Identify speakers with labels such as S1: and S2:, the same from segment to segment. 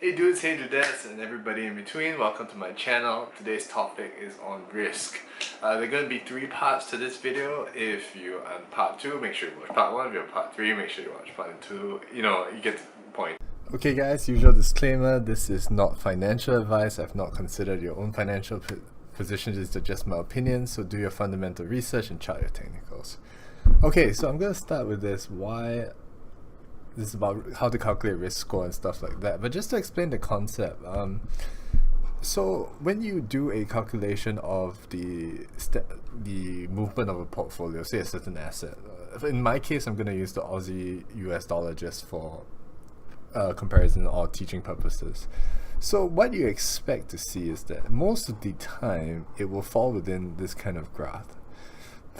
S1: Hey dudes, hey dudettes, and everybody in between, welcome to my channel. Today's topic is on risk. There are going to be 3 parts to this video. If you're on part 2, make sure you watch part 1. If you're on part 3, make sure you watch part 2. You know, you get the point. Okay guys, usual disclaimer, this is not financial advice. I've not considered your own financial positions, it's just my opinion, so do your fundamental research and chart your technicals. Okay, so I'm going to start with this is about how to calculate risk score and stuff like that. But just to explain the concept, so when you do a calculation of the movement of a portfolio, say a certain asset, in my case I'm going to use the Aussie US dollar just for comparison or teaching purposes. So what you expect to see is that most of the time it will fall within this kind of graph.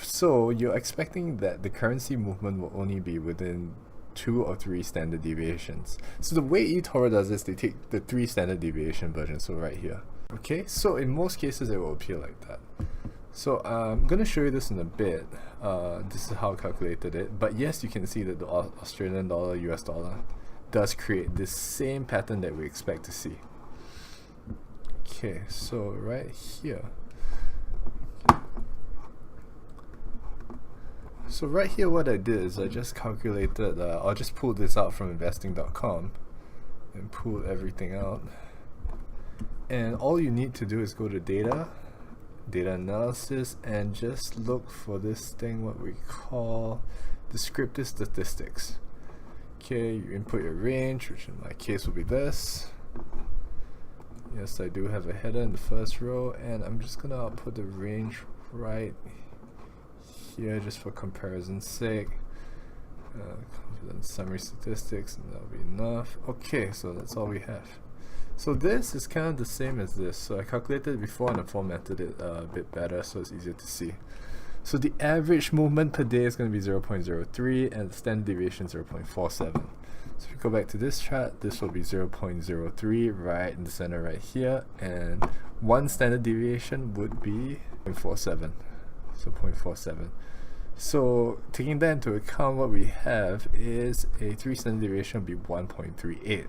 S1: So you're expecting that the currency movement will only be within 2 or 3 standard deviations. So the way eToro does this, they take the 3 standard deviation versions, so right here. Okay, so in most cases it will appear like that. So I'm going to show you this in a bit. This is how I calculated it. But yes, you can see that the Australian dollar, US dollar does create this same pattern that we expect to see. Okay, so right here. So right here what I did is I just calculated, I'll just pull this out from investing.com and pull everything out. And all you need to do is go to data analysis, and just look for this thing, what we call descriptive statistics. Okay, you input your range, which in my case will be this. Yes, I do have a header in the first row, and I'm just gonna put the range right here just for comparison's sake. Confidence summary statistics, and that'll be enough. Okay, so that's all we have. So this is kind of the same as this. So I calculated it before and I formatted it a bit better so it's easier to see. So the average movement per day is going to be 0.03 and the standard deviation 0.47. So if you go back to this chart, this will be 0.03 right in the center right here, and one standard deviation would be 0.47. So 0.47. So taking that into account, what we have is a 3 standard deviation would be 1.38.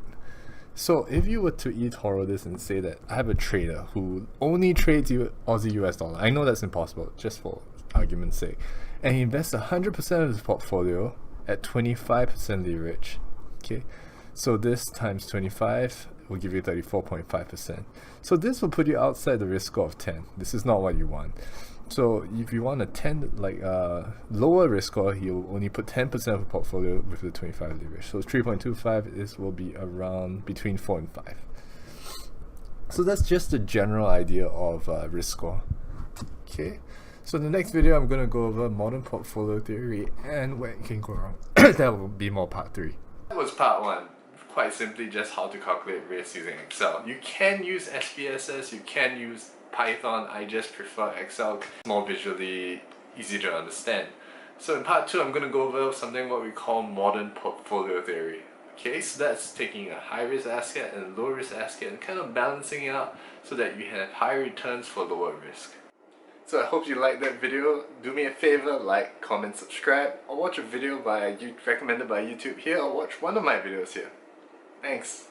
S1: So if you were to eToro this and say that I have a trader who only trades Aussie US dollar, I know that's impossible, just for argument's sake, and he invests 100% of his portfolio at 25% leverage. Okay, so this times 25 will give you 34.5%. So this will put you outside the risk score of 10. This is not what you want. So if you want a lower risk score, he'll only put 10% of the portfolio with the 25 leverage. So 3.25, this will be around between 4 and 5. So that's just the general idea of risk score. Okay, so in the next video I'm going to go over modern portfolio theory and where it can go wrong. That will be more part 3. That was part 1. Quite simply just how to calculate risk using Excel. You can use SPSS, you can use Python. I just prefer Excel. It's more visually easy to understand. So in part 2 I'm going to go over something what we call modern portfolio theory. Okay, so that's taking a high risk asset and a low risk asset and kind of balancing it out so that you have higher returns for lower risk. So I hope you liked that video. Do me a favor, like, comment, subscribe, or watch a video recommended by YouTube here, or watch one of my videos here. Thanks.